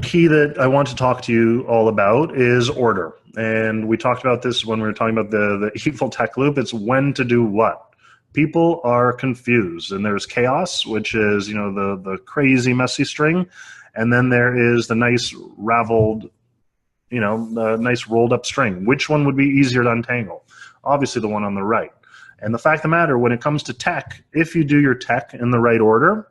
key that I want to talk to you all about is order. And we talked about this when we were talking about the evil tech loop. It's when to do what. People are confused, and there's chaos, which is, you know, the crazy messy string, and then there is the nice raveled, you know, the nice rolled up string. Which one would be easier to untangle? Obviously the one on the right. And the fact of the matter, when it comes to tech, if you do your tech in the right order,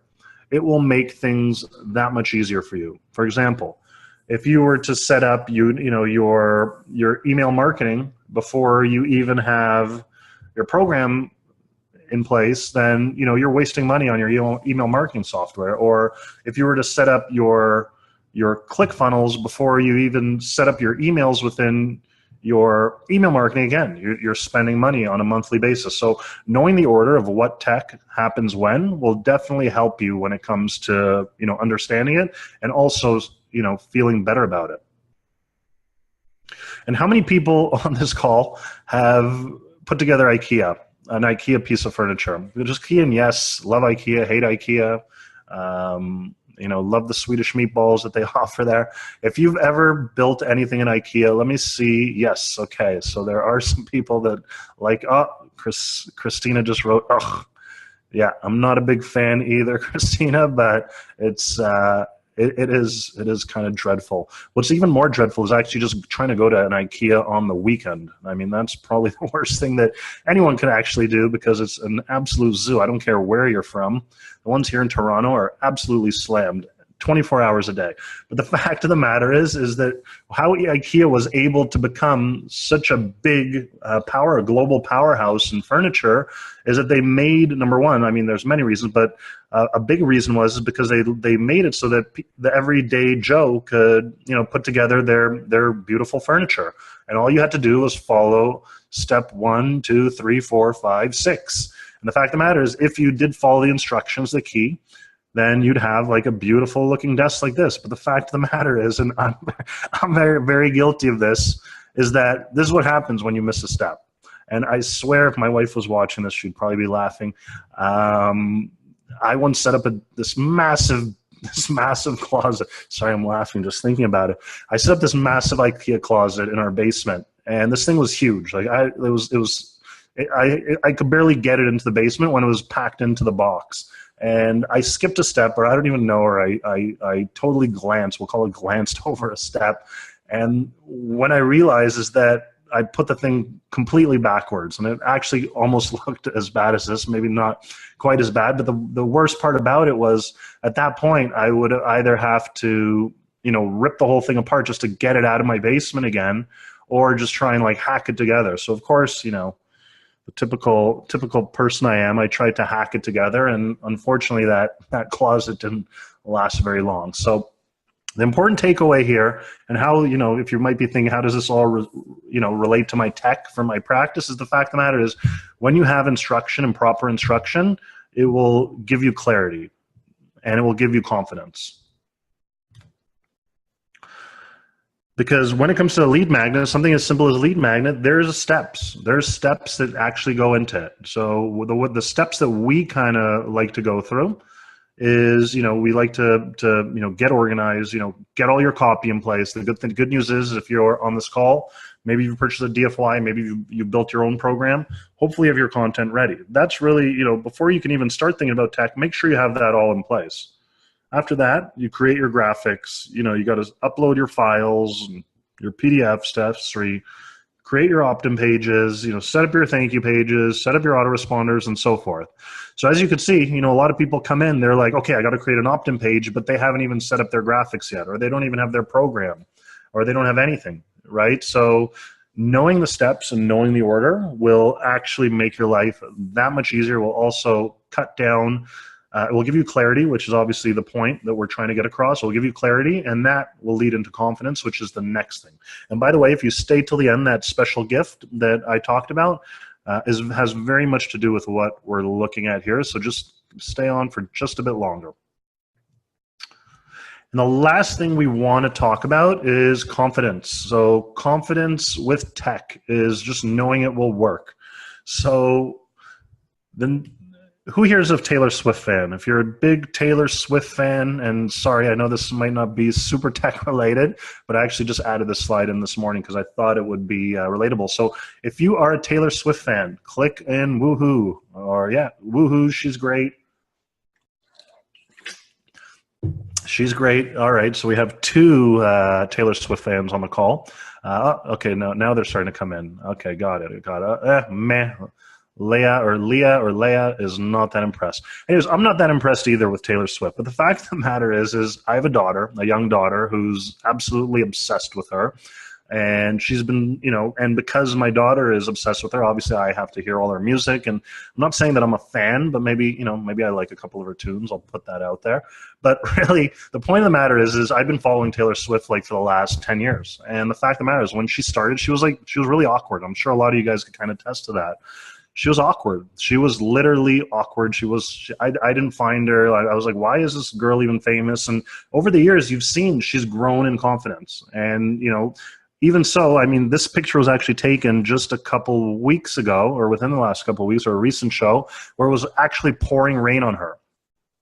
it will make things that much easier for you. For example, if you were to set up your email marketing before you even have your program in place, then you're wasting money on your email marketing software. Or if you were to set up your ClickFunnels before you even set up your emails within your email marketing, again, you're spending money on a monthly basis. So knowing the order of what tech happens when will definitely help you when it comes to understanding it, and also feeling better about it. And how many people on this call have put together an IKEA piece of furniture? Just key in yes, love IKEA, hate IKEA, love the Swedish meatballs that they offer there. If you've ever built anything in IKEA, let me see. Yes, okay. So there are some people that Christina just wrote, yeah, I'm not a big fan either, Christina, but it is kind of dreadful. What's even more dreadful is actually just trying to go to an IKEA on the weekend. I mean, that's probably the worst thing that anyone can actually do, because it's an absolute zoo. I don't care where you're from. The ones here in Toronto are absolutely slammed 24 hours a day. But the fact of the matter is that how IKEA was able to become such a big a global powerhouse in furniture is that they made, number one, I mean, there's many reasons, but a big reason was because they made it so that the everyday Joe could, put together their beautiful furniture. And all you had to do was follow step 1, 2, 3, 4, 5, 6. And the fact of the matter is, if you did follow the instructions, the key, then you'd have like a beautiful looking desk like this. But the fact of the matter is, and I'm very, very guilty of this, is that this is what happens when you miss a step. And I swear if my wife was watching this, she'd probably be laughing. I once set up this massive closet. Sorry, I'm laughing just thinking about it. I set up this massive IKEA closet in our basement, and this thing was huge. Like I could barely get it into the basement when it was packed into the box. And I skipped a step, or I don't even know, or I totally glanced, we'll call it glanced over a step. And when I realized is that I put the thing completely backwards, and it actually almost looked as bad as this, maybe not quite as bad. But the worst part about it was, at that point, I would either have to, rip the whole thing apart just to get it out of my basement again, or just try and hack it together. So of course, the typical person I am, I tried to hack it together, and unfortunately that closet didn't last very long. So the important takeaway here, and how, if you might be thinking, how does this all relate to my tech for my practice, is the fact of the matter is, when you have instruction and proper instruction, it will give you clarity and it will give you confidence. Because when it comes to a lead magnet, something as simple as a lead magnet, there's steps. There's steps that actually go into it. So the steps that we kind of like to go through is, we like to get organized, get all your copy in place. The good news is, if you're on this call, maybe you purchased a DFY, maybe you built your own program, hopefully you have your content ready. That's really, before you can even start thinking about tech, make sure you have that all in place. After that, you create your graphics. You got to upload your files, and your PDF steps, or you create your opt-in pages, set up your thank you pages, set up your autoresponders, and so forth. So as you can see, a lot of people come in, they're like, okay, I got to create an opt-in page, but they haven't even set up their graphics yet, or they don't even have their program, or they don't have anything, right? So knowing the steps and knowing the order will actually make your life that much easier. Will also cut down. It will give you clarity, which is obviously the point that we're trying to get across. It will give you clarity, and that will lead into confidence, which is the next thing. And by the way, if you stay till the end, that special gift that I talked about has very much to do with what we're looking at here. So just stay on for just a bit longer. And the last thing we want to talk about is confidence. So confidence with tech is just knowing it will work. So then, Who here is a Taylor Swift fan? If you're a big Taylor Swift fan, and sorry, I know this might not be super tech related, but I actually just added this slide in this morning because I thought it would be relatable. So if you are a Taylor Swift fan, click in woohoo, or yeah, woohoo, she's great. She's great. All right, so we have two Taylor Swift fans on the call. Okay, now they're starting to come in. Okay, got it. Meh. Leah is not that impressed. Anyways, I'm not that impressed either with Taylor Swift. But the fact of the matter is I have a young daughter, who's absolutely obsessed with her. And she's been, and because my daughter is obsessed with her, obviously I have to hear all her music. And I'm not saying that I'm a fan, but maybe I like a couple of her tunes. I'll put that out there. But really, the point of the matter is I've been following Taylor Swift for the last 10 years. And the fact of the matter is when she started, she was really awkward. I'm sure a lot of you guys could kind of attest to that. She was awkward. She was literally awkward. I didn't find her. I was like, why is this girl even famous? And over the years, you've seen she's grown in confidence. And, even so, this picture was actually taken just a couple weeks ago, or within the last couple of weeks, or a recent show, where it was actually pouring rain on her.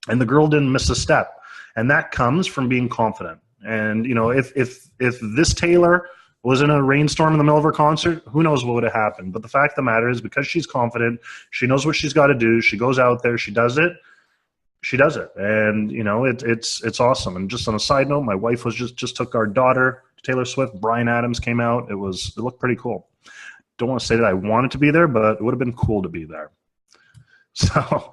And the girl didn't miss a step. And that comes from being confident. And, if this Taylor was in a rainstorm in the middle of her concert, who knows what would have happened. But the fact of the matter is, because she's confident, she knows what she's got to do, she goes out there, she does it, and it's awesome. And just on a side note, my wife was just took our daughter to Taylor Swift. Bryan Adams came out. It looked pretty cool. Don't want to say that I wanted to be there, but it would have been cool to be there. So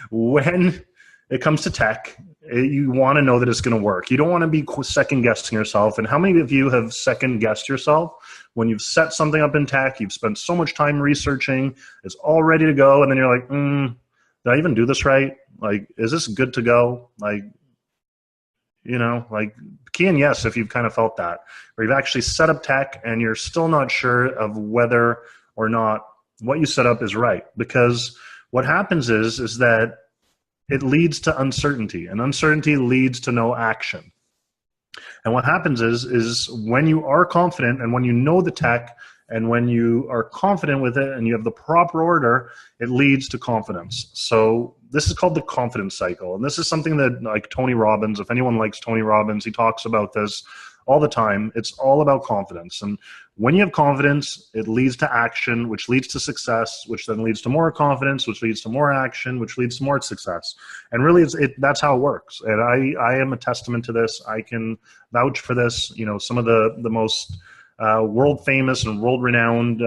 when it comes to tech, you want to know that it's going to work. You don't want to be second guessing yourself. And how many of you have second guessed yourself when you've set something up in tech? You've spent so much time researching, it's all ready to go, and then you're like, did I even do this right? Is this good to go? Key and yes, if you've kind of felt that, where you've actually set up tech and you're still not sure of whether or not what you set up is right. Because what happens is that it leads to uncertainty, and uncertainty leads to no action. And what happens is when you are confident and when you know the tech and when you are confident with it and you have the proper order, it leads to confidence. So this is called the confidence cycle. And this is something that Tony Robbins, if anyone likes Tony Robbins, he talks about this all the time. It's all about confidence. And when you have confidence, it leads to action, which leads to success, which then leads to more confidence, which leads to more action, which leads to more success. And really, that's how it works. And I am a testament to this. I can vouch for this. Some of the most world famous and world renowned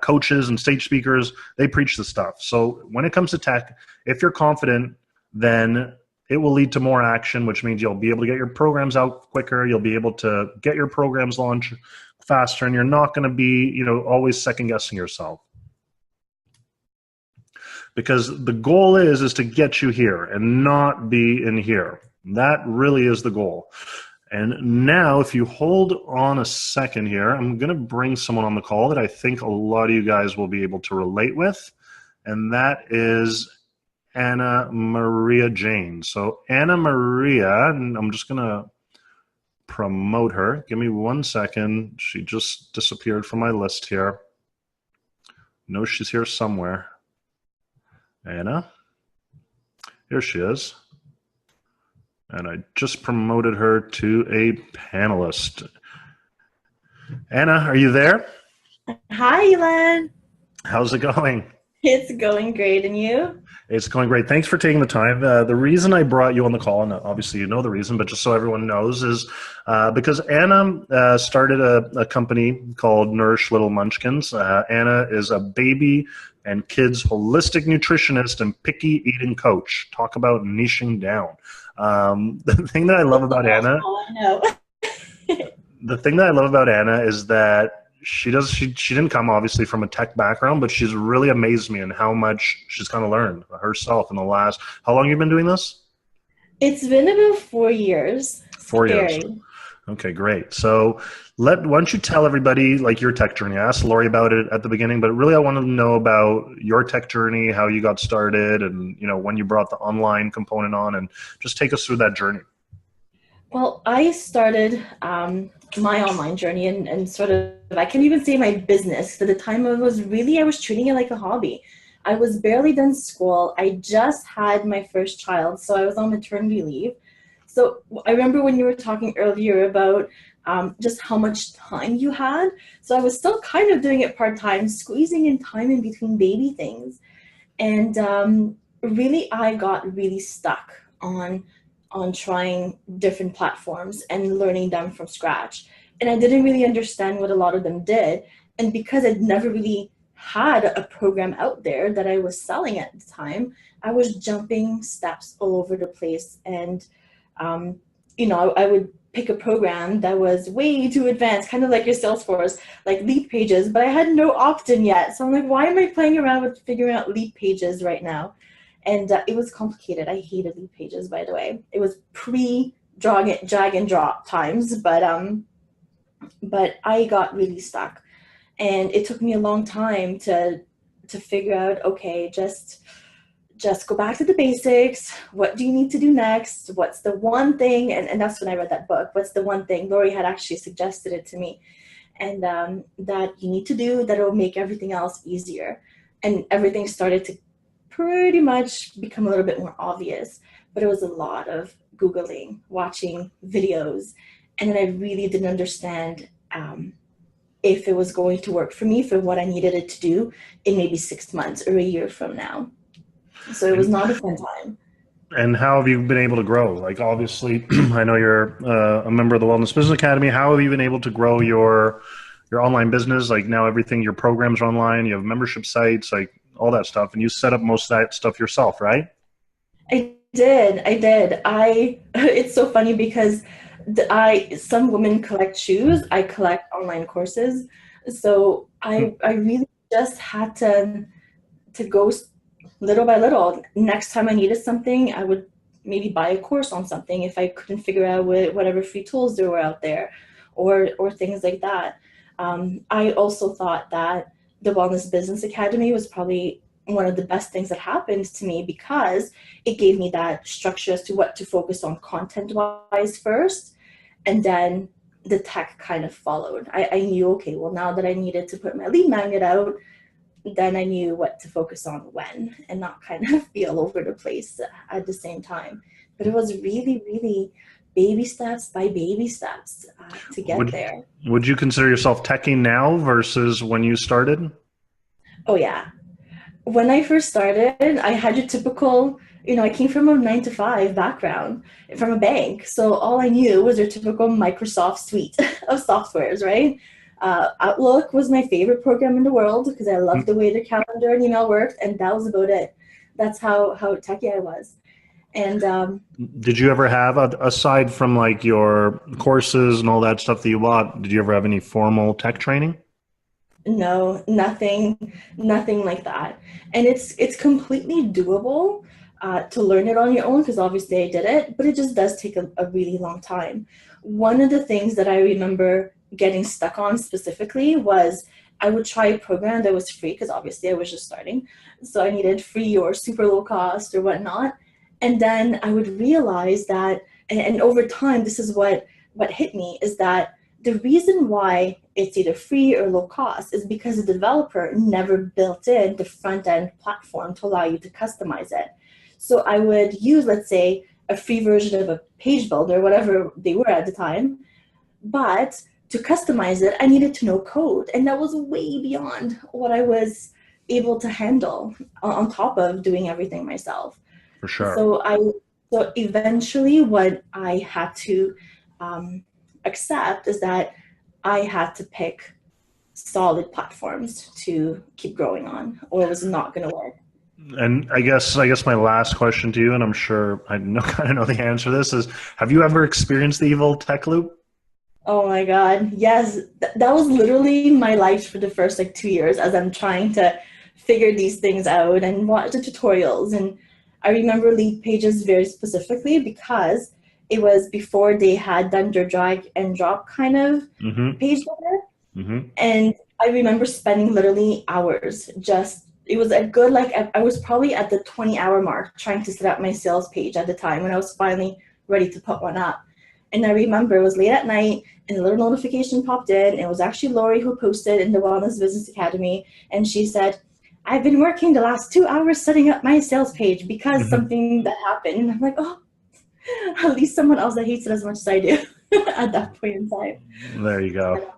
coaches and stage speakers, they preach this stuff. So when it comes to tech, if you're confident, then it will lead to more action, which means you'll be able to get your programs out quicker. You'll be able to get your programs launched faster, and you're not going to be, always second guessing yourself. Because the goal is to get you here and not be in here. That really is the goal. And now, if you hold on a second here, I'm going to bring someone on the call that I think a lot of you guys will be able to relate with, and that is Anna Maria Jane. So Anna Maria, and I'm just going to promote her. Give me 1 second. She just disappeared from my list here. No, she's here somewhere. Anna. Here she is. And I just promoted her to a panelist. Anna, are you there? Hi, Elan. How's it going? It's going great, and you? It's going great. Thanks for taking the time. The reason I brought you on the call, and obviously you know the reason, but just so everyone knows, is because Anna started a company called Nourish Little Munchkins. Anna is a baby and kids holistic nutritionist and picky eating coach. Talk about niching down. The thing that I love about Anna, the thing that I love about Anna is that she didn't come obviously from a tech background, but she's really amazed me in how much she's kind of learned herself in the last, how long have you been doing this? It's been about 4 years. 4 years. Okay, great. So why don't you tell everybody your tech journey? I asked Lori about it at the beginning, but really I wanted to know about your tech journey, how you got started, and when you brought the online component on, and just take us through that journey. Well, I started my online journey and sort of, I can't even say my business. At the time I was treating it like a hobby. I was barely done school. I just had my first child, so I was on maternity leave. So I remember when you were talking earlier about just how much time you had. So I was still kind of doing it part-time, squeezing in time in between baby things. And really, I got really stuck on trying different platforms and learning them from scratch. And I didn't really understand what a lot of them did. And because I'd never really had a program out there that I was selling at the time, I was jumping steps all over the place. And, I would pick a program that was way too advanced, kind of like your Salesforce, like lead pages, but I had no opt-in yet. So I'm like, why am I playing around with figuring out lead pages right now? And it was complicated. I hated lead pages, by the way. It was drag and drop times, but I got really stuck. And it took me a long time to figure out, okay, just go back to the basics. What do you need to do next? What's the one thing? And that's when I read that book. What's the one thing? Lori had actually suggested it to me. And that you need to do that will make everything else easier. And everything started to pretty much become a little bit more obvious. But it was a lot of Googling, watching videos. And then I really didn't understand if it was going to work for me for what I needed it to do in maybe 6 months or a year from now. So it was not a fun time. And how have you been able to grow? Like, obviously, I know you're a member of the Wellness Business Academy. How have you been able to grow your online business? Like, now everything, your programs are online, you have membership sites, like all that stuff. And you set up most of that stuff yourself, right? I did. It's so funny because some women collect shoes. I collect online courses. So I really just had to go little by little. Next time I needed something, I would maybe buy a course on something if I couldn't figure out whatever free tools there were out there, or things like that. I also thought that the Wellness Business Academy was probably one of the best things that happened to me because it gave me that structure as to what to focus on content-wise first, and then the tech kind of followed. I knew, okay, well, now that I needed to put my lead magnet out, then I knew what to focus on when and not kind of be all over the place at the same time. But it was really, really baby steps by baby steps to get there. Would you consider yourself techie now versus when you started? Oh, yeah. When I first started, I had your typical, I came from a 9-to-5 background from a bank. So all I knew was your typical Microsoft suite of softwares, right? Outlook was my favorite program in the world because I loved the way the calendar and email worked, and that was about it. That's how techie I was. And did you ever have, aside from like your courses and all that stuff that you bought, did you ever have any formal tech training? No, nothing like that. And it's completely doable to learn it on your own because obviously I did it, but it just does take a really long time. One of the things that I remember getting stuck on specifically was I would try a program that was free because obviously I was just starting. So I needed free or super low cost or whatnot. And then I would realize that, and over time, this is what hit me, is that the reason why it's either free or low cost is because the developer never built in the front end platform to allow you to customize it. So I would use, let's say, a free version of a page builder, whatever they were at the time, but to customize it, I needed to know code. And that was way beyond what I was able to handle on top of doing everything myself. For sure. So eventually what I had to accept is that I had to pick solid platforms to keep growing on, or it was not going to work. And I guess my last question to you, and I'm sure I kind of know the answer to this, is have you ever experienced the evil tech loop? Oh my God, yes. That was literally my life for the first 2 years as I'm trying to figure these things out and watch the tutorials. And I remember lead pages very specifically because it was before they had done their drag and drop kind of page builder. Mm-hmm. And I remember spending literally hours it was a good, I was probably at the 20-hour mark trying to set up my sales page at the time when I was finally ready to put one up. And I remember it was late at night and a little notification popped in. It was actually Lori who posted in the Wellness Business Academy. And she said, I've been working the last 2 hours setting up my sales page because something that happened. And I'm like, oh, at least someone else that hates it as much as I do at that point in time. There you go.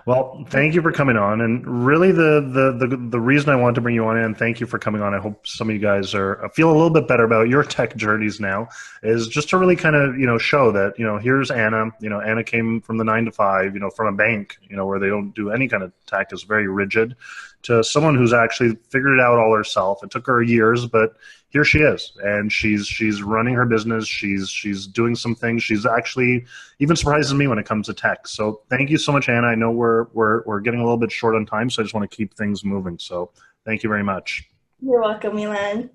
Well, thank you for coming on, and really the reason I wanted to bring you on, and thank you for coming on. I hope some of you guys feel a little bit better about your tech journeys now, is just to really kind of show that here's Anna. Anna came from the 9 to 5, from a bank, where they don't do any kind of tech, is very rigid, to someone who's actually figured it out all herself. It took her years, but here she is, and she's running her business. She's doing some things. She's actually even surprises me when it comes to tech. So thank you so much, Anna. I know we're getting a little bit short on time, so I just want to keep things moving. So thank you very much. You're welcome, Elan.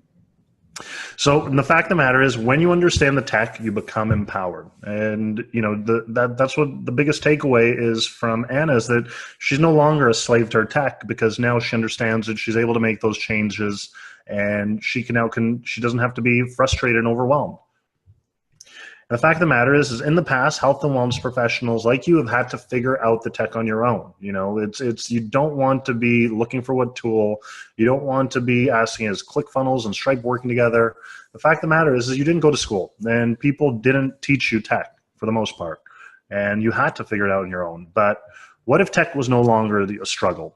So the fact of the matter is, when you understand the tech, you become empowered. And that's what the biggest takeaway is from Anna, is that she's no longer a slave to her tech, because now she understands that she's able to make those changes, and she doesn't have to be frustrated and overwhelmed. And the fact of the matter is in the past, health and wellness professionals like you have had to figure out the tech on your own. You don't want to be looking for what tool. You don't want to be asking, is ClickFunnels and Stripe working together? The fact of the matter is you didn't go to school, and people didn't teach you tech for the most part, and you had to figure it out on your own. But what if tech was no longer a struggle?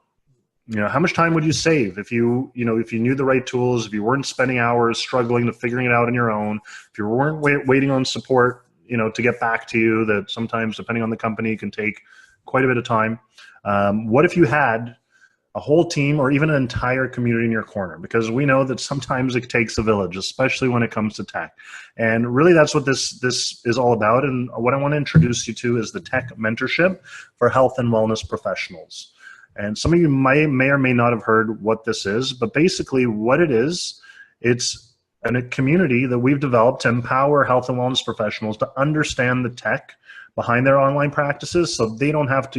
How much time would you save if you knew the right tools, if you weren't spending hours struggling to figuring it out on your own, if you weren't waiting on support, to get back to you, that sometimes, depending on the company, can take quite a bit of time. What if you had a whole team or even an entire community in your corner? Because we know that sometimes it takes a village, especially when it comes to tech. And really that's what this is all about. And what I want to introduce you to is the Tech Mentorship for health and wellness professionals. And some of you may or may not have heard what this is, but basically what it is, it's a community that we've developed to empower health and wellness professionals to understand the tech behind their online practices, so you don't have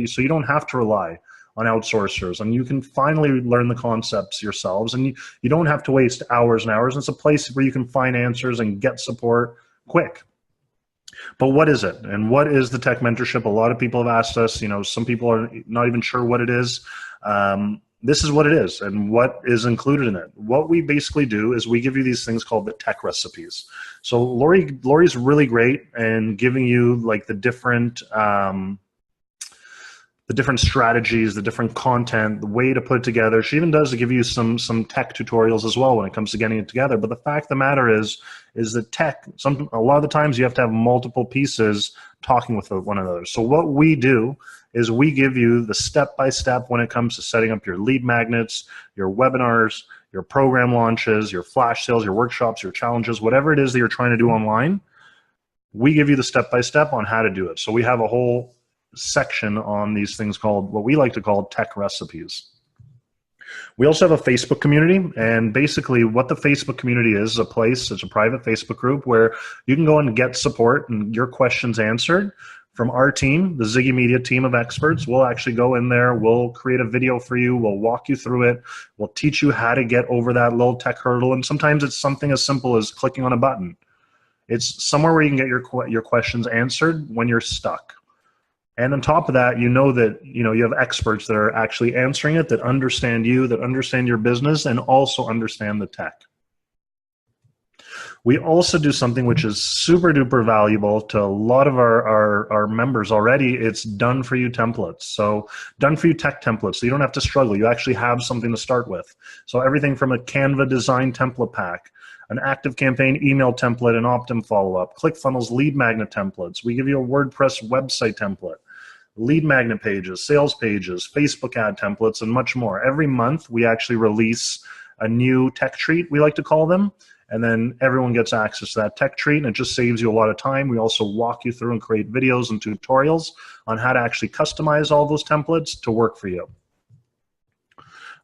to rely on outsourcers, and you can finally learn the concepts yourselves, and you don't have to waste hours and hours. It's a place where you can find answers and get support quick. But what is it? And what is the Tech Mentorship? A lot of people have asked us, some people are not even sure what it is. This is what it is and what is included in it. What we basically do is we give you these things called the tech recipes. So Lori's really great in giving you like the different strategies, the different content, the way to put it together. She even does give you some tech tutorials as well when it comes to getting it together. But the fact of the matter is that tech, a lot of the times you have to have multiple pieces talking with one another. So what we do is we give you the step-by-step when it comes to setting up your lead magnets, your webinars, your program launches, your flash sales, your workshops, your challenges, whatever it is that you're trying to do online. We give you the step-by-step on how to do it. So we have a whole section on these things called, what we like to call, tech recipes. We also have a Facebook community, and basically what the Facebook community is a place, it's a private Facebook group where you can go and get support and your questions answered from our team, the ZigiMedia team of experts. We'll actually go in there, we'll create a video for you, we'll walk you through it, we'll teach you how to get over that little tech hurdle, and sometimes it's something as simple as clicking on a button. It's somewhere where you can get your questions answered when you're stuck. And on top of that, that you have experts that are actually answering it, that understand you, that understand your business, and also understand the tech. We also do something which is super duper valuable to a lot of our members already. It's done for you templates. So done for you tech templates. So you don't have to struggle. You actually have something to start with. So everything from a Canva design template pack, an active campaign email template, an opt-in follow-up, ClickFunnels lead magnet templates. We give you a WordPress website template, lead magnet pages, sales pages, Facebook ad templates, and much more. Every month we actually release a new tech treat, we like to call them, and then everyone gets access to that tech treat, and it just saves you a lot of time. We also walk you through and create videos and tutorials on how to actually customize all those templates to work for you.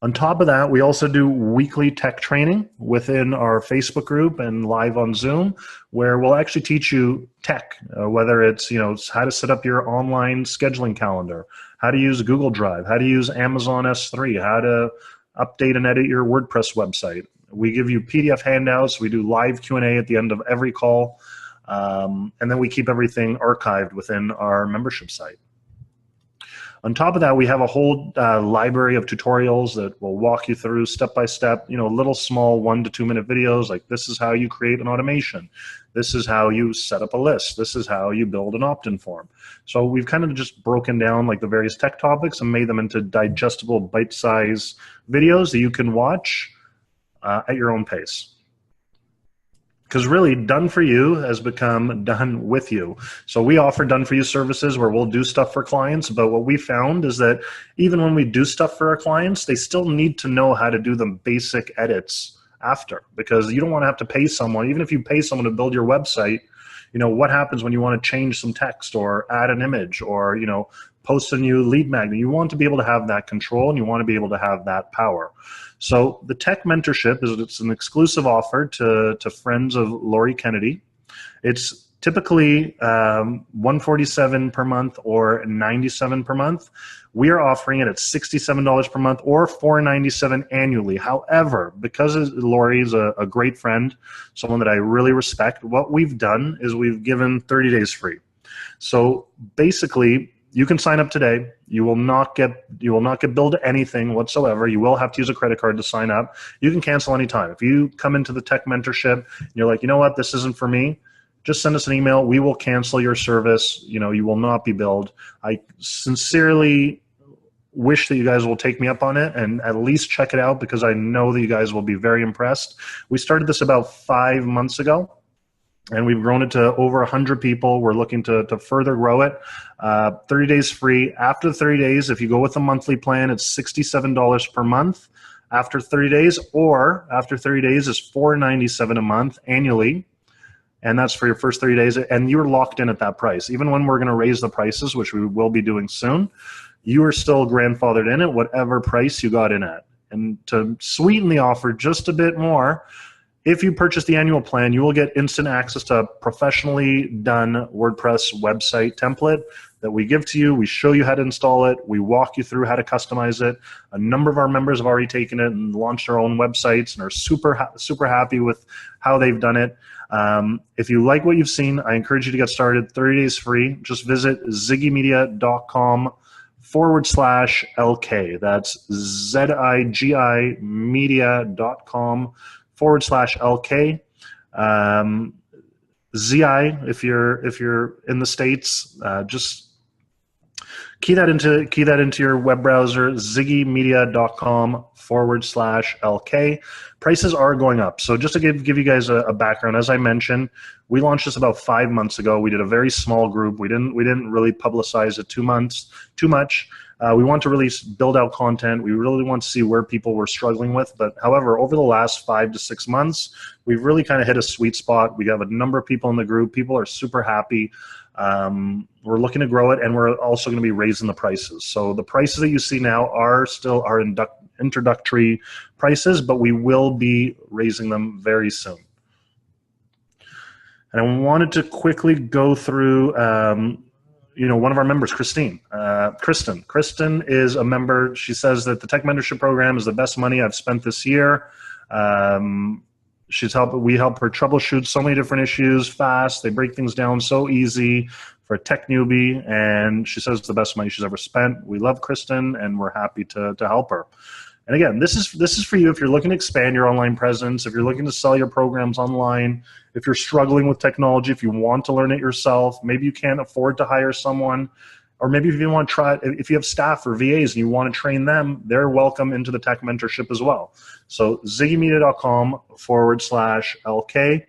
On top of that, we also do weekly tech training within our Facebook group and live on Zoom, where we'll actually teach you tech, whether it's how to set up your online scheduling calendar, how to use Google Drive, how to use Amazon S3, how to update and edit your WordPress website. We give you PDF handouts. We do live Q&A at the end of every call, and then we keep everything archived within our membership site. On top of that, we have a whole library of tutorials that will walk you through step by step, little small 1 to 2 minute videos like this is how you create an automation. This is how you set up a list. This is how you build an opt-in form. So we've kind of just broken down like the various tech topics and made them into digestible bite-sized videos that you can watch at your own pace. Because really, done for you has become done with you. So we offer done for you services where we'll do stuff for clients, but what we found is that even when we do stuff for our clients, they still need to know how to do the basic edits after, because you don't want to have to pay someone. Even if you pay someone to build your website, what happens when you want to change some text or add an image or, post a new lead magnet? You want to be able to have that control and you want to be able to have that power. So the Tech Mentorship it's an exclusive offer to friends of Laurie Kennedy. It's typically $147 per month or $97 per month. We are offering it at $67 per month or $497 annually. However, because Laurie is a great friend, someone that I really respect, what we've done is we've given 30 days free. So basically, you can sign up today. You will not get billed anything whatsoever. You will have to use a credit card to sign up. You can cancel anytime. If you come into the Tech Mentorship and you're like, you know what, this isn't for me, just send us an email. We will cancel your service. You will not be billed. I sincerely wish that you guys will take me up on it and at least check it out, because I know that you guys will be very impressed. We started this about 5 months ago, and we've grown it to over 100 people. We're looking to further grow it. 30 days free. After 30 days, if you go with a monthly plan, it's $67 per month after 30 days, or after 30 days is $497 a month annually. And that's for your first 30 days. And you're locked in at that price. Even when we're going to raise the prices, which we will be doing soon, you are still grandfathered in at whatever price you got in at. And to sweeten the offer just a bit more, if you purchase the annual plan, you will get instant access to a professionally done WordPress website template that we give to you. We show you how to install it. We walk you through how to customize it. A number of our members have already taken it and launched their own websites and are super happy with how they've done it. If you like what you've seen, I encourage you to get started. 30 days free. Just visit ZigiMedia.com/LK. That's ZIGI media.com/LK. ZI, if you're in the States, just key that into your web browser, ZigiMedia.com/LK. Prices are going up. So just to give you guys a background, as I mentioned, we launched this about 5 months ago. We did a very small group. We didn't really publicize it too much. We want to really build out content. We really want to see where people were struggling with. But however, over the last 5 to 6 months, we've really kind of hit a sweet spot. We have a number of people in the group. People are super happy. We're looking to grow it, and we're also going to be raising the prices. So the prices that you see now are still our introductory prices, but we will be raising them very soon. And I wanted to quickly go through one of our members, Kristen. Kristen is a member. She says that the Tech Mentorship Program is the best money I've spent this year. We help her troubleshoot so many different issues fast. They break things down so easy for a tech newbie, and she says it's the best money she's ever spent. We love Kristen, and we're happy to help her. And again, this is for you if you're looking to expand your online presence, if you're looking to sell your programs online, if you're struggling with technology, if you want to learn it yourself, maybe you can't afford to hire someone, or maybe if you want to try, if you have staff or VAs and you want to train them, they're welcome into the Tech Mentorship as well. So ZigiMedia.com/LK.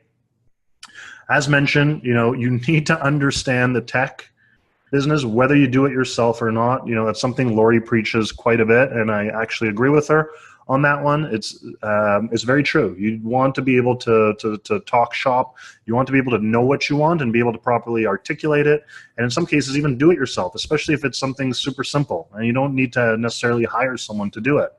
As mentioned, you need to understand the tech business, whether you do it yourself or not. That's something Laurie preaches quite a bit, and I actually agree with her on that one. It's very true. You want to be able to talk shop. You want to be able to know what you want and be able to properly articulate it, and in some cases even do it yourself, especially if it's something super simple and you don't need to necessarily hire someone to do it.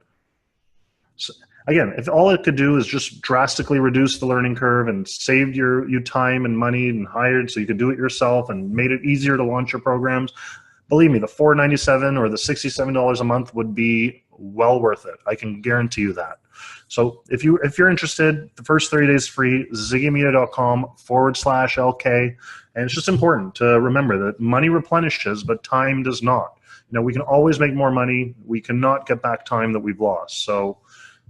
So, again, if all it could do is just drastically reduce the learning curve and saved you time and money and hired so you could do it yourself and made it easier to launch your programs, believe me, the $497 or the $67 a month would be well worth it. I can guarantee you that. So if you're interested, the first 30 days free, ZigiMedia.com/LK. And it's just important to remember that money replenishes, but time does not. we can always make more money. We cannot get back time that we've lost. So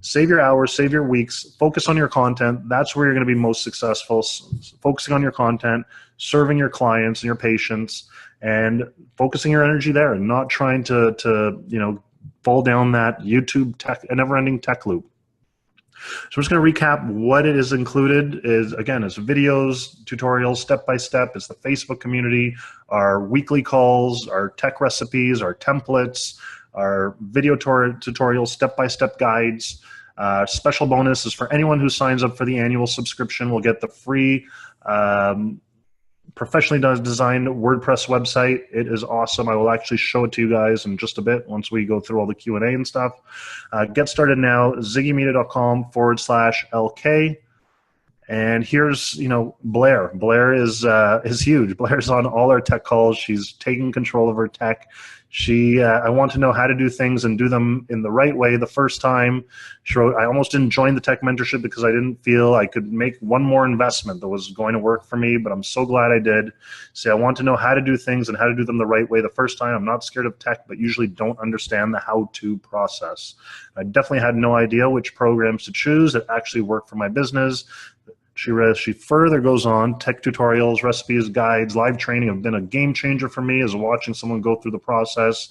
save your hours, save your weeks, focus on your content. That's where you're going to be most successful. Focusing on your content, serving your clients and your patients, and focusing your energy there, and not trying to fall down that YouTube never-ending tech loop. So I'm just going to recap what it is included. Again, it's videos, tutorials, step-by-step. It's the Facebook community, our weekly calls, our tech recipes, our templates, our video tutorials, step-by-step guides. Special bonus is for anyone who signs up for the annual subscription will get the free professionally designed WordPress website. It is awesome. I will actually show it to you guys in just a bit once we go through all the Q&A and stuff. Get started now, ZigiMedia.com/LK. And here's, Blair. Blair is huge. Blair's on all our tech calls. She's taking control of her tech. I want to know how to do things and do them in the right way the first time. She wrote, I almost didn't join the tech mentorship because I didn't feel I could make one more investment that was going to work for me, but I'm so glad I did. I want to know how to do things and how to do them the right way the first time. I'm not scared of tech, but usually don't understand the how-to process. I definitely had no idea which programs to choose that actually work for my business. She further goes on, tech tutorials, recipes, guides, live training have been a game changer for me as watching someone go through the process.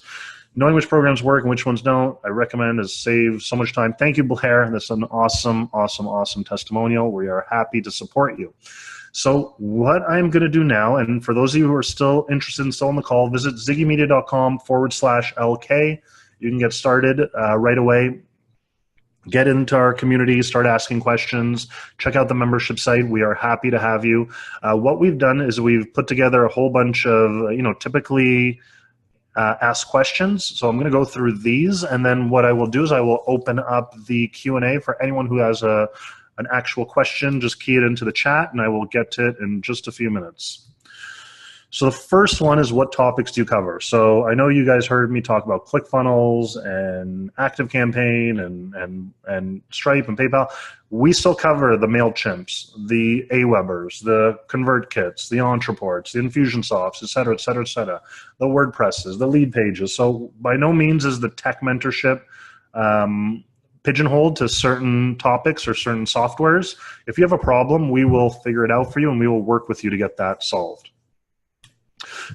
Knowing which programs work and which ones don't, I recommend, has saved so much time. Thank you, Blair. That's an awesome, awesome, awesome testimonial. We are happy to support you. So what I'm going to do now, and for those of you who are still interested and still on the call, visit ZigiMedia.com/LK. You can get started right away. Get into our community, start asking questions, check out the membership site. We are happy to have you. What we've done is we've put together a whole bunch of, typically asked questions. So I'm going to go through these, and then what I will do is I will open up the Q&A for anyone who has an actual question. Just key it into the chat, and I will get to it in just a few minutes. So the first one is, what topics do you cover? So I know you guys heard me talk about ClickFunnels and ActiveCampaign and Stripe and PayPal. We still cover the MailChimps, the Awebers, the ConvertKits, the Entreports, the Infusionsofts, et cetera, et cetera, et cetera, the WordPresses, the lead pages. So by no means is the tech mentorship pigeonholed to certain topics or certain softwares. If you have a problem, we will figure it out for you, and we will work with you to get that solved.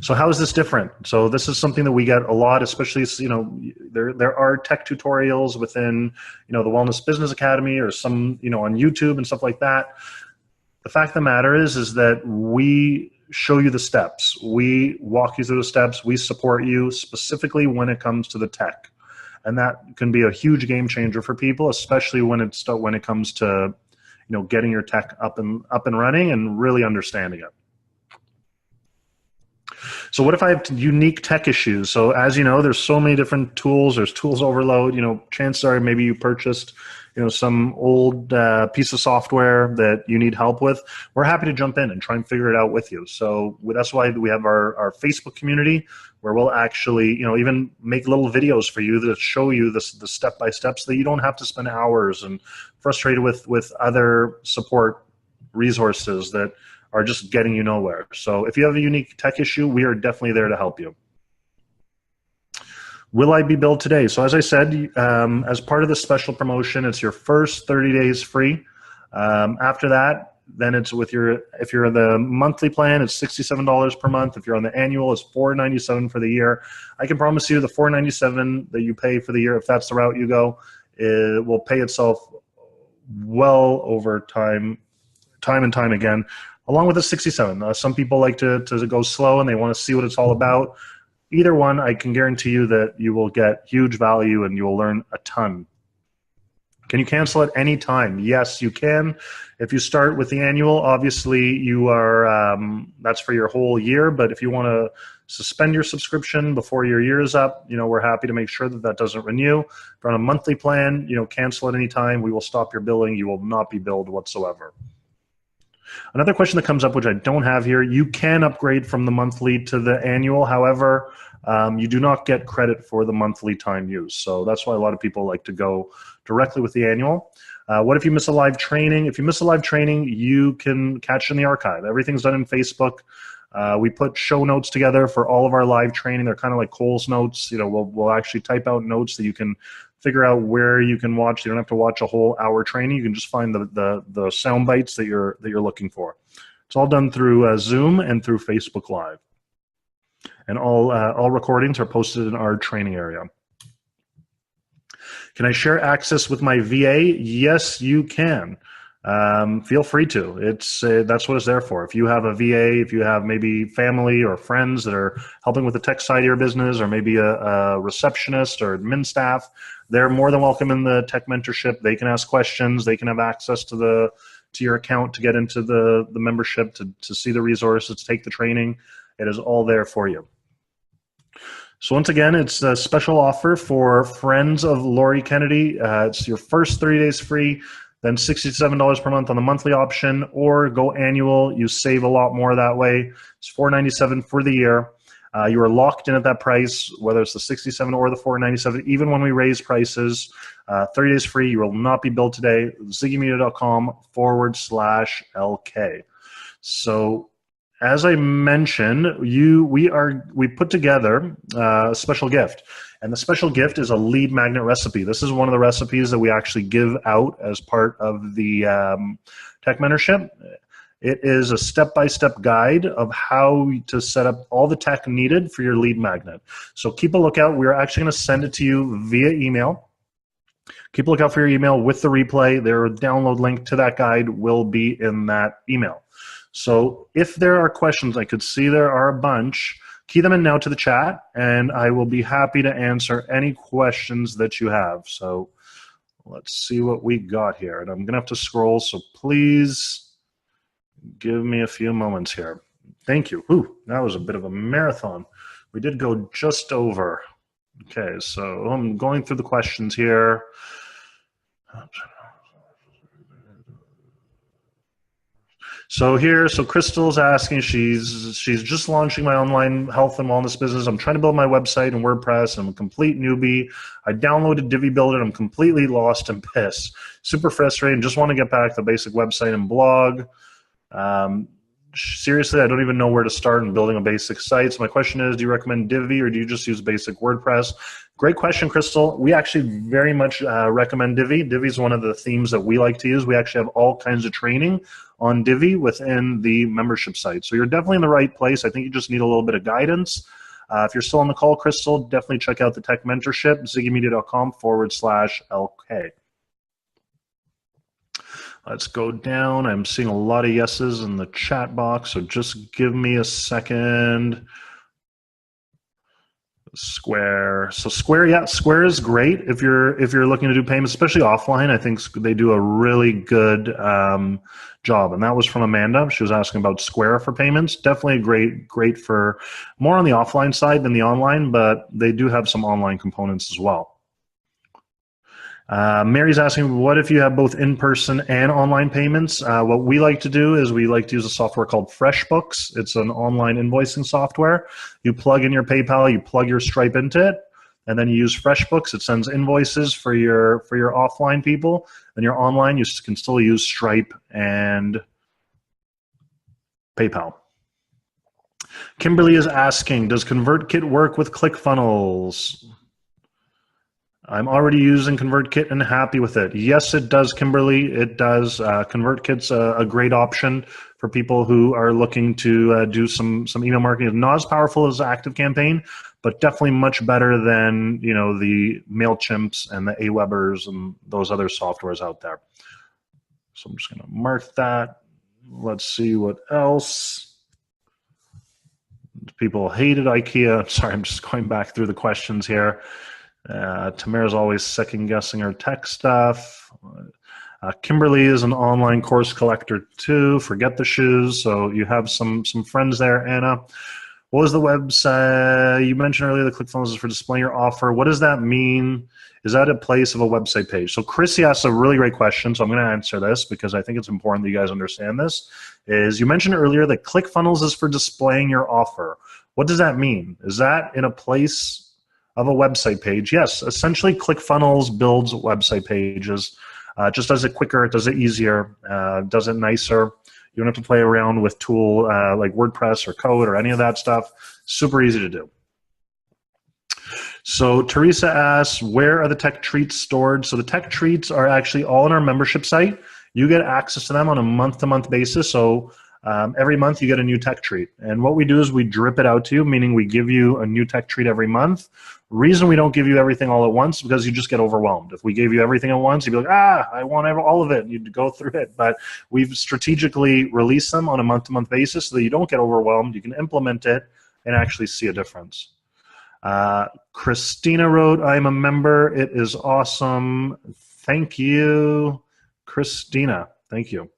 So how is this different? So this is something that we get a lot, especially, there are tech tutorials within, the Wellness Business Academy, or some, on YouTube and stuff like that. The fact of the matter is that we show you the steps. We walk you through the steps. We support you specifically when it comes to the tech. And that can be a huge game changer for people, especially when it comes to, getting your tech up and running and really understanding it. So what if I have unique tech issues? So as you know, there's so many different tools. There's tools overload. Chances are maybe you purchased, some old piece of software that you need help with. We're happy to jump in and try and figure it out with you. So that's why we have our Facebook community, where we'll actually, even make little videos for you that show you the step-by-step, so that you don't have to spend hours and frustrated with other support resources that are just getting you nowhere. So if you have a unique tech issue, we are definitely there to help you. Will I be billed today? So as I said, as part of the special promotion, it's your first 30 days free. After that, then it's if you're in the monthly plan, it's $67 per month. If you're on the annual, it's $497 for the year. I can promise you the $497 that you pay for the year, if that's the route you go, it will pay itself well over time and time again, along with the $67. Some people like to go slow and they want to see what it's all about. Either one, I can guarantee you that you will get huge value and you will learn a ton. Can you cancel at any time? Yes, you can. If you start with the annual, obviously you are, that's for your whole year. But if you want to suspend your subscription before your year is up, we're happy to make sure that doesn't renew. If you're on a monthly plan, cancel at any time. We will stop your billing. You will not be billed whatsoever. Another question that comes up, which I don't have here, you can upgrade from the monthly to the annual. However, you do not get credit for the monthly time use. So that's why a lot of people like to go directly with the annual. What if you miss a live training? If you miss a live training, you can catch it in the archive. Everything's done in Facebook. We put show notes together for all of our live training. They're kind of like Cole's notes. You know, we'll actually type out notes that you can figure out where you can watch. You don't have to watch a whole hour training. You can just find the sound bites that you're looking for. It's all done through Zoom and through Facebook Live. And all recordings are posted in our training area. Can I share access with my VA? Yes, you can. Feel free to. That's what it's there for. If you have a VA, if you have maybe family or friends that are helping with the tech side of your business, or maybe a receptionist or admin staff, they're more than welcome in the tech mentorship. They can ask questions. They can have access to your account to get into the membership, to see the resources, to take the training. It is all there for you. So once again, it's a special offer for friends of Laurie Kennedy. It's your first 30 days free, then $67 per month on the monthly option, or go annual. You save a lot more that way. It's $497 for the year. You are locked in at that price, whether it's the $67 or the $497. Even when we raise prices, 30 days free. You will not be billed today. ZigiMedia.com/LK. So, as I mentioned, we put together a special gift, and the special gift is a lead magnet recipe. This is one of the recipes that we actually give out as part of the tech mentorship. It is a step-by-step guide of how to set up all the tech needed for your lead magnet. So keep a lookout. We're actually going to send it to you via email. Keep a lookout for your email with the replay. Their download link to that guide will be in that email. So if there are questions, I could see there are a bunch, key them in now to the chat, and I will be happy to answer any questions that you have. So let's see what we got here. And I'm going to have to scroll, so please give me a few moments here. Thank you. Ooh, that was a bit of a marathon. We did go just over. Okay, so I'm going through the questions here. So Crystal's asking, she's just launching my online health and wellness business. I'm trying to build my website and WordPress. I'm a complete newbie. I downloaded Divi Builder. I'm completely lost and pissed. Super frustrated. Just want to get back to the basic website and blog. Seriously, I don't even know where to start in building a basic site. So my question is, do you recommend Divi or do you just use basic WordPress? Great question, Crystal. We actually very much recommend Divi. Divi is one of the themes that we like to use. We actually have all kinds of training on Divi within the membership site. So you're definitely in the right place. I think you just need a little bit of guidance. If you're still on the call, Crystal, definitely check out the Tech Mentorship, ZigiMedia.com/LK. Let's go down. I'm seeing a lot of yeses in the chat box, so just give me a second. Square. So Square, yeah, Square is great if you're looking to do payments, especially offline. I think they do a really good job, and that was from Amanda. She was asking about Square for payments. Definitely great for more on the offline side than the online, but they do have some online components as well. Mary's asking, what if you have both in-person and online payments? What we like to do is we like to use a software called FreshBooks. It's an online invoicing software. You plug in your PayPal, you plug your Stripe into it, and then you use FreshBooks. It sends invoices for your offline people. And your online, you can still use Stripe and PayPal. Kimberly is asking, does ConvertKit work with ClickFunnels? I'm already using ConvertKit and happy with it. Yes, it does, Kimberly. It does. ConvertKit's a great option for people who are looking to do some email marketing. It's not as powerful as ActiveCampaign, but definitely much better than the MailChimps and the Awebers and those other softwares out there. So I'm just going to mark that. Let's see what else. People hated IKEA. Sorry, I'm just going back through the questions here. Tamara's always second-guessing her tech stuff. Kimberly is an online course collector too. Forget the shoes. So you have some friends there. Anna, what was the website? You mentioned earlier the ClickFunnels is for displaying your offer. What does that mean? Is that a place of a website page? So Chrissy asked a really great question, so I'm going to answer this because I think it's important that you guys understand this. Is you mentioned earlier that ClickFunnels is for displaying your offer. What does that mean? Is that in a place of a website page? Yes, essentially ClickFunnels builds website pages. Just does it quicker, it does it easier, does it nicer. You don't have to play around with tool like WordPress or code or any of that stuff. Super easy to do. So Teresa asks, where are the tech treats stored? So the tech treats are actually all on our membership site. You get access to them on a month-to-month basis. So every month you get a new tech treat. And what we do is we drip it out to you, meaning we give you a new tech treat every month. Reason we don't give you everything all at once, because you just get overwhelmed. If we gave you everything at once, you'd be like, I want all of it. And you'd go through it. But we've strategically released them on a month-to-month basis so that you don't get overwhelmed. You can implement it and actually see a difference. Christina wrote, I'm a member. It is awesome. Thank you, Christina. Thank you.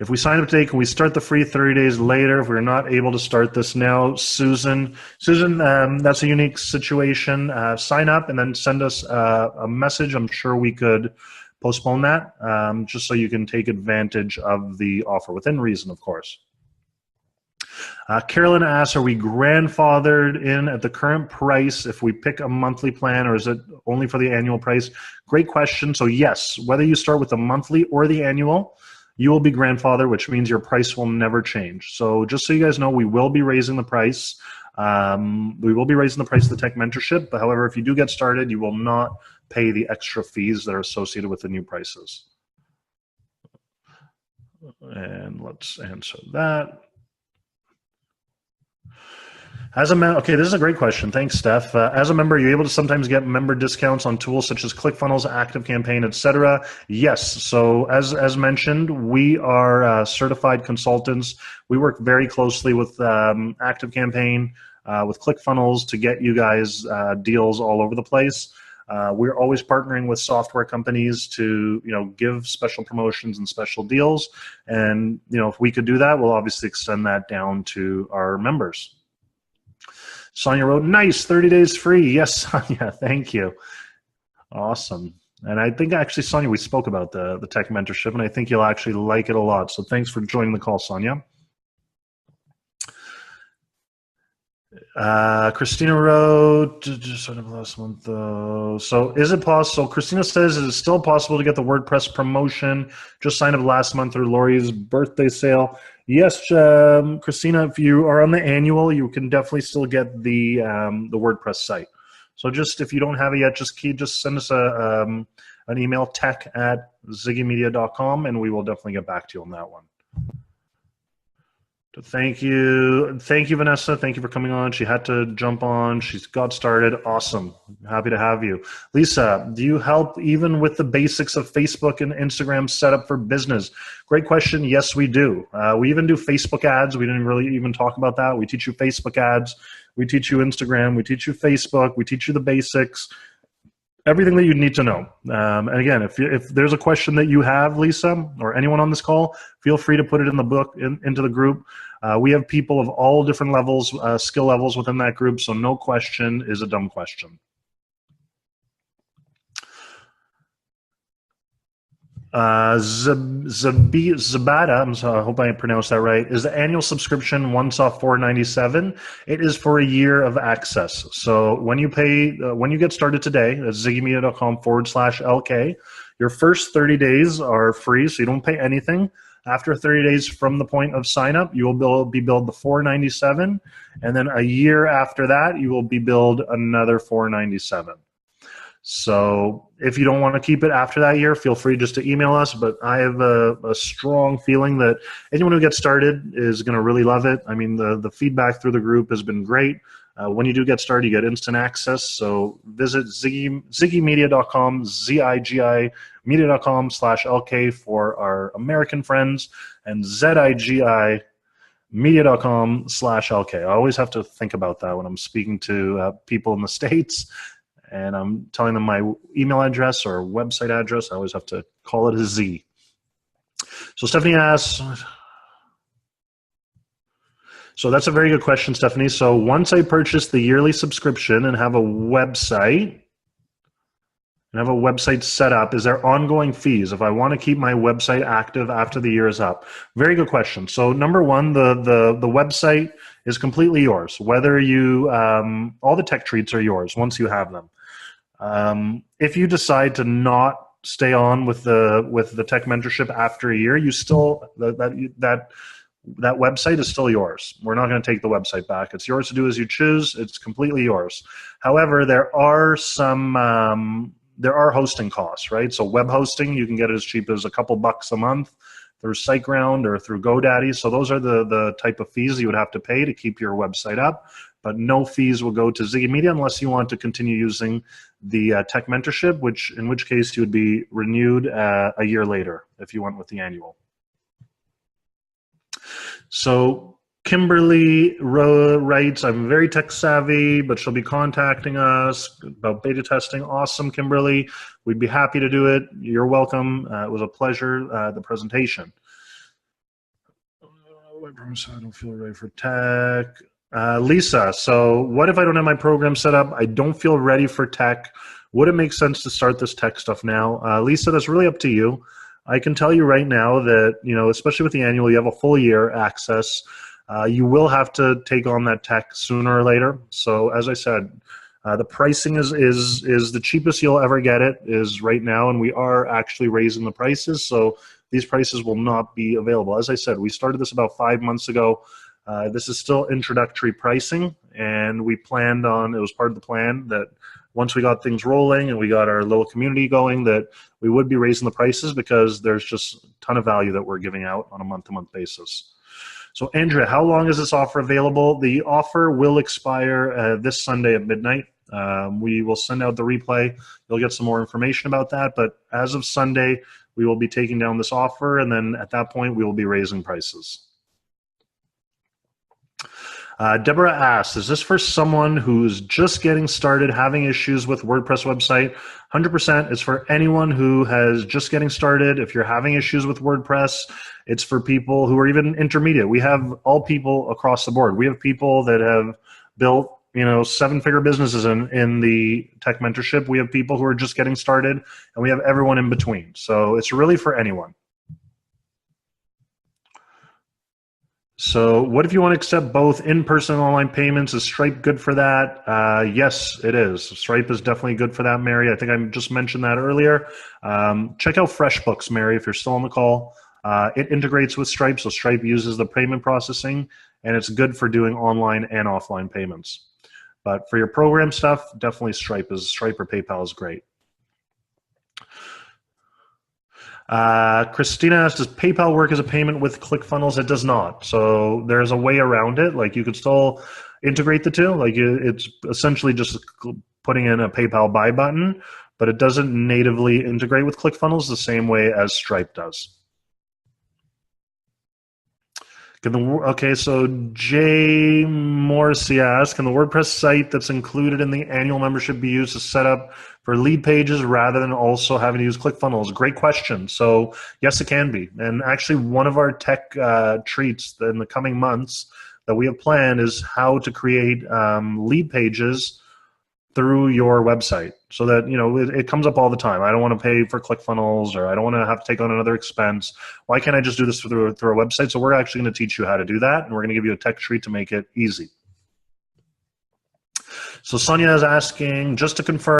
If we sign up today, can we start the free 30 days later if we're not able to start this now? Susan, that's a unique situation. Sign up and then send us a message. I'm sure we could postpone that just so you can take advantage of the offer, within reason, of course. Carolyn asks, are we grandfathered in at the current price if we pick a monthly plan, or is it only for the annual price? Great question. So yes, whether you start with the monthly or the annual, you will be grandfathered, which means your price will never change. So just so you guys know, we will be raising the price. We will be raising the price of the tech mentorship. But however, if you do get started, you will not pay the extra fees that are associated with the new prices. And let's answer that. As a member, okay, this is a great question. Thanks, Steph. As a member, are you able to sometimes get member discounts on tools such as ClickFunnels, ActiveCampaign, etc.? Yes. So as mentioned, we are certified consultants. We work very closely with ActiveCampaign, with ClickFunnels to get you guys deals all over the place. We're always partnering with software companies to, give special promotions and special deals. And, if we could do that, we'll obviously extend that down to our members. Sonia wrote, nice, 30 days free. Yes, Sonia, thank you. Awesome. And I think actually, Sonia, we spoke about the tech mentorship, and I think you'll actually like it a lot. So thanks for joining the call, Sonia. Christina wrote, just sort of last month though. So is it possible? So Christina says, is it still possible to get the WordPress promotion? Just signed up last month through Lori's birthday sale. Yes, Christina, if you are on the annual, you can definitely still get the WordPress site. So just if you don't have it yet, just send us an email, tech@ZigiMedia.com, and we will definitely get back to you on that one. Thank you, Vanessa. Thank you for coming on. She had to jump on. She's got started. Awesome. Happy to have you. Lisa, do you help even with the basics of Facebook and Instagram setup for business? Great question. Yes, we do. We even do Facebook ads. We didn't really even talk about that. We teach you Facebook ads. We teach you Instagram. We teach you Facebook. We teach you the basics. Everything that you need to know. And again, if there's a question that you have, Lisa, or anyone on this call, feel free to put it in the book, into the group. We have people of all different levels, skill levels within that group, so no question is a dumb question. Zabata, I hope I pronounced that right, is the annual subscription once off $497. It is for a year of access. So when you pay, when you get started today, at ZigiMedia.com/LK, your first 30 days are free, so you don't pay anything. After 30 days from the point of sign up, you will be billed the $497, and then a year after that, you will be billed another $497. So if you don't want to keep it after that year, feel free just to email us. But I have a strong feeling that anyone who gets started is going to really love it. I mean, the feedback through the group has been great. When you do get started, you get instant access. So visit ZigiMedia.com, ZigiMedia.com/LK for our American friends, and ZigiMedia.com/LK. I always have to think about that when I'm speaking to people in the States and I'm telling them my email address or website address. I always have to call it a Z. So Stephanie asks, so that's a very good question, Stephanie. So once I purchase the yearly subscription and have a website, set up, is there ongoing fees if I want to keep my website active after the year is up? Very good question. So number one, the website is completely yours. Whether you, all the tech treats are yours once you have them. If you decide to not stay on with the tech mentorship after a year, you still that website is still yours. We're not going to take the website back. It's yours to do as you choose. It's completely yours. However, there are hosting costs, right? So web hosting, you can get it as cheap as a couple bucks a month through SiteGround or through GoDaddy. So those are the type of fees you would have to pay to keep your website up. But no fees will go to ZigiMedia unless you want to continue using the tech mentorship, in which case you would be renewed a year later if you went with the annual. So Kimberly writes, I'm very tech savvy, but she'll be contacting us about beta testing. Awesome, Kimberly. We'd be happy to do it. You're welcome. It was a pleasure, the presentation. I don't feel ready for tech. Lisa, so what if I don't have my program set up? I don't feel ready for tech. Would it make sense to start this tech stuff now? Lisa, that's really up to you. I can tell you right now that, especially with the annual, you have a full year access. You will have to take on that tech sooner or later. So as I said, the pricing is the cheapest you'll ever get it is right now, and we are actually raising the prices. So these prices will not be available. As I said, we started this about 5 months ago. This is still introductory pricing, and we planned on, it was part of the plan that once we got things rolling and we got our little community going, that we would be raising the prices because there's just a ton of value that we're giving out on a month-to-month basis. So Andrea, how long is this offer available? The offer will expire this Sunday at midnight. We will send out the replay. You'll get some more information about that, but as of Sunday, we will be taking down this offer, and then at that point, we will be raising prices. Deborah asks, is this for someone who's just getting started having issues with WordPress website? 100% is for anyone who has just getting started. If you're having issues with WordPress, it's for people who are even intermediate. We have all people across the board. We have people that have built, 7-figure businesses in the tech mentorship. We have people who are just getting started, and we have everyone in between. So it's really for anyone. So what if you want to accept both in-person and online payments? Is Stripe good for that? Yes, it is. Stripe is definitely good for that, Mary. I think I just mentioned that earlier. Check out FreshBooks, Mary, if you're still on the call. It integrates with Stripe, so Stripe uses the payment processing, and it's good for doing online and offline payments. But for your program stuff, definitely Stripe or PayPal is great. Christina asks, does PayPal work as a payment with ClickFunnels? It does not. So there's a way around it. Like you could still integrate the two. Like it's essentially just putting in a PayPal buy button, but it doesn't natively integrate with ClickFunnels the same way as Stripe does. Okay, so Jay Morrissey asks, can the WordPress site that's included in the annual membership be used to set up for lead pages rather than also having to use ClickFunnels? Great question. So yes, it can be. And actually one of our tech treats in the coming months that we have planned is how to create lead pages through your website so that, it comes up all the time. I don't want to pay for ClickFunnels, or I don't want to have to take on another expense. Why can't I just do this through our website? So we're actually going to teach you how to do that, and we're going to give you a tech treat to make it easy. So Sonia is asking, just to confirm,